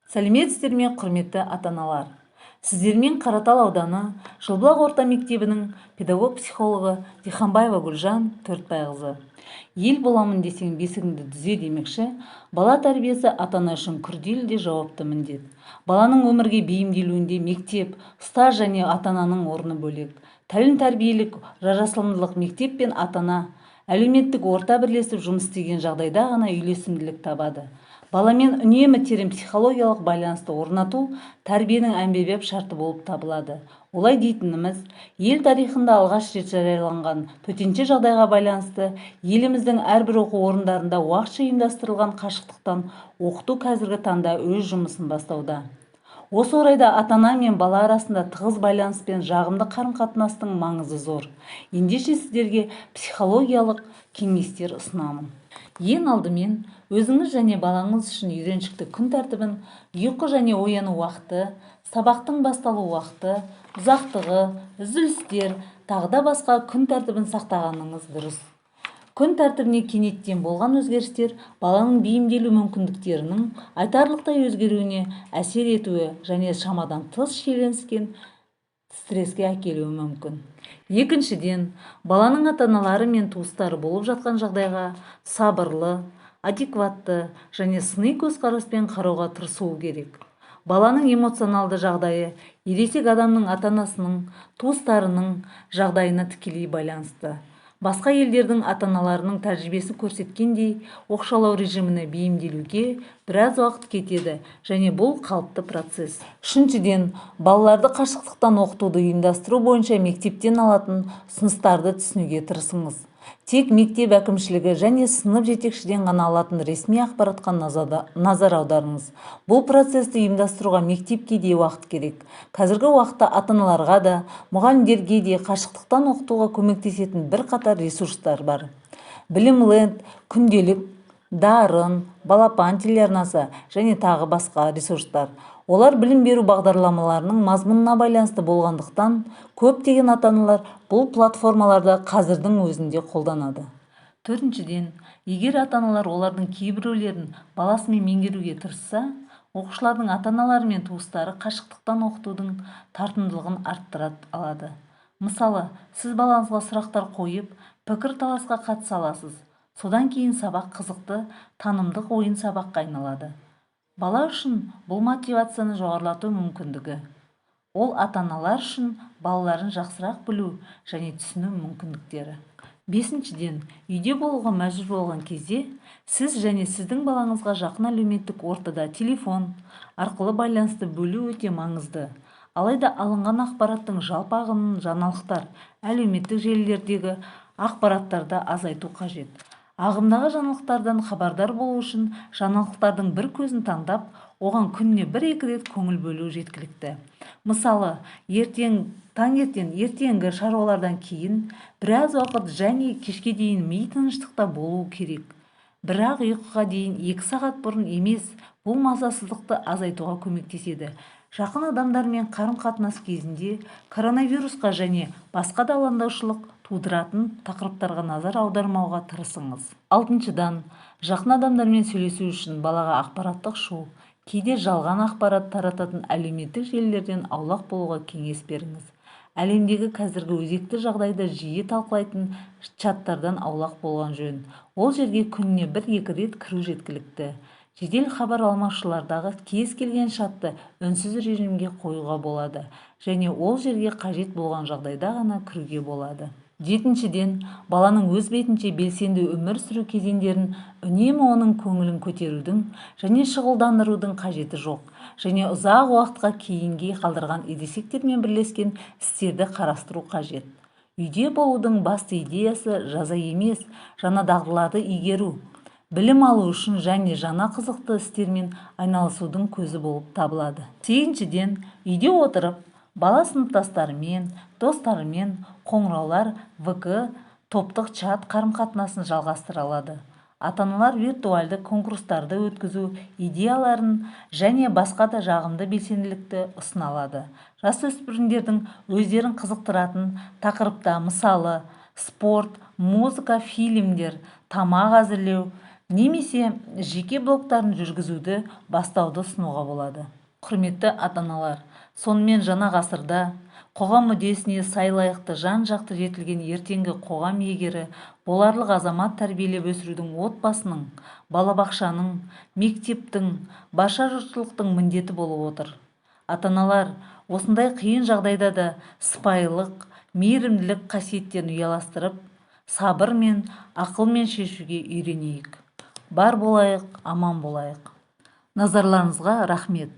Сәлеметсіздер ме, құрметті ата-аналар. Сіздермен Қаратал ауданы Жылбұлақ орта мектебінің педагог-психологы Диханбаева Гүлжан Төртбайқызы. Ел боламын десең бесігіңді түзе демекші, бала тәрбиесі ата-ана үшін күрделі де жауапты міндет. Баланың өмірге бейімделуінде мектеп, ұстаз және ата-ананың орны бөлек. Тәрбиелік жарасымдылық мектеп пен ата-ана, әлеуметтік орта бірлесіп жұмыс істеген жағдайда ғана үйлесімділік табады. Баламен үнемі терең психологиялық байланысты орнату тәрбиенің әмбебап шарты болып табылады. Олай дейтініміз, ел тарихында алғаш рет жарияланған төтенше жағдайға байланысты еліміздің әрбір оқу орындарында уақытша ұйымдастырылған қашықтықтан оқыту қазіргі таңда өз жұмысын бастауда. Осы орайда ата-ана мен бала арасында тығыз байланыс пен жағымды қарым-қатынастың маңызы зор. Ендеше сіздерге психологиялық кеңестер ұсынамын. Ең алдымен өзіңіз және балаңыз үшін үйреншікті күн тәртібін, ұйқы және ояну уақыты, сабақтың басталу уақыты, ұзақтығы, үзілістер, тағы да басқа күн тәртібін сақтағаныңыз дұрыс. Күн тәртібіне кенеттен болған өзгерістер баланың бейімделу мүмкіндіктерінің айтарлықтай өзгеруіне әсер етуі және шамадан тыс шиеленіскен стресске әкелуі мүмкін. Екіншіден, баланың ата-аналары мен туыстары болып жатқан жағдайға сабырлы, адекватты және сыни көзқараспен қарауға тырысуы керек. Баланың эмоционалды жағдайы ересек адамның ата-анасының, туыстарының жағдайына тікелей байланысты. Басқа елдердің ата-аналарының тәжірибесі көрсеткендей, оқшаулау режиміне бейімделуге біраз уақыт кетеді және бұл қалыпты процесс. Үшіншіден, балаларды қашықтықтан оқытуды ұйымдастыру бойынша мектептен алатын ұсыныстарды түсінуге тырысыңыз. Тек мектеп әкімшілігі және сынып жетекшіден ғана алатын ресми ақпаратқа назар аударыңыз. Бұл процесті ұйымдастыруға мектепке де уақыт керек. Қазіргі уақытта ата-аналарға да, мұғалімдерге де қашықтықтан оқытуға көмектесетін бірқатар ресурстар бар. Білім-ленд, күнделік, дарын, балапан телеарнасы және тағы басқа ресурстар. Олар білім беру бағдарламаларының мазмұнына байланысты болғандықтан, көптеген ата-аналар бұл платформаларды қазірдің өзінде қолданады. Төртіншіден, егер ата-аналар олардың кейбіреулерін баласымен меңгеруге тырысса, оқушылардың ата-аналары мен туыстары қашықтықтан оқытудың тартымдылығын арттыра алады. Мысалы, сіз балаңызға сұрақтар қойып, пікір таласқа қатыса аласыз. Содан кейін сабақ қызықты, танымдық ойын сабаққа айналады. Бала үшін бұл мотивацияны жоғарылату мүмкіндігі. Ол ата-аналар үшін балаларын жақсырақ білу және түсіну мүмкіндіктері. Бесіншіден, үйде болуға мәжбүр болған кезде, сіз және сіздің балаңызға жақын әлеуметтік ортада телефон арқылы байланысты бөлу өте маңызды. Алайда алынған ақпараттың жалпы ағынын жаңалықтар, әлеуметтік желілердегі ақпараттарды азайту қажет. Ағымдағы жаңалықтардан хабардар болу үшін жаңалықтардың бір көзін таңдап, оған күніне 1-2 рет көңіл бөлу жеткілікті. Мысалы, ертеңгі шаруалардан кейін біраз уақыт және кешке дейін ми тыныштықта болу керек. Бірақ ұйқыға дейін 2 сағат бұрын емес, бұл мазасыздықты азайтуға көмектеседі. Жақын адамдармен қарым-қатынас кезінде коронавирусқа және басқа да алаңдаушылық тудыратын тақырыптарға назар аудармауға тырысыңыз. Алтыншыдан, жақын адамдармен сөйлесу үшін балаға ақпараттық шу, кейде жалған ақпарат тарататын әлеуметтік желілерден аулақ болуға кеңес беріңіз. Әлемдегі қазіргі өзекті жағдайды жиі талқылайтын чаттардан аулақ болған жөн. Ол жерге күніне 1-2 рет кіру жеткілікті. Жедел хабар алмаушылардағы кез келген чатты үнсіз режимге қоюға болады және ол жерге қажет болған жағдайда ғана кіруге болады. Жетіншіден, баланың өз бетінше белсенді өмір сүру кезеңдерін үнемі оның көңілін көтерудің және шұғылдандырудың қажеті жоқ және ұзақ уақытқа кейінге қалдырған ересектермен бірлескен істерді қарастыру қажет. Үйде болудың басты идеясы жаза емес, жаңа дағдыларды игеру, білім алу үшін және жаңа қызықты істермен айналысудың көзі болып табылады. Сегізіншіден, үйде отырып, бала сыныптастарымен, достарымен қоңыраулар, ВК, топтық чат қарым-қатынасын жалғастыра алады. Ата-аналар виртуальды конкурстарды өткізу идеяларын және басқа да жағымды белсенділікті ұсына алады. Жасөспірімдердің өздерін қызықтыратын тақырыпта, мысалы, спорт, музыка, фильмдер, тамақ әзірлеу немесе жеке блогтарын жүргізуді бастауды ұсынуға болады. Құрметті ата-аналар, сонымен жаңа ғасырда қоғам мүддесіне сай лайықты жан-жақты жетілген ертеңгі қоғам егері боларлық азамат тәрбиелеп өсірудің отбасының, балабақшаның, мектептің, барша жұртшылықтың міндеті болып отыр. Ата-аналар осындай қиын жағдайда да сыпайылық, мейірімділік қасиеттерін ұяластырып, сабыр мен ақылмен шешуге үйренейік. Бар болайық, аман болайық. Назарларыңызға рахмет.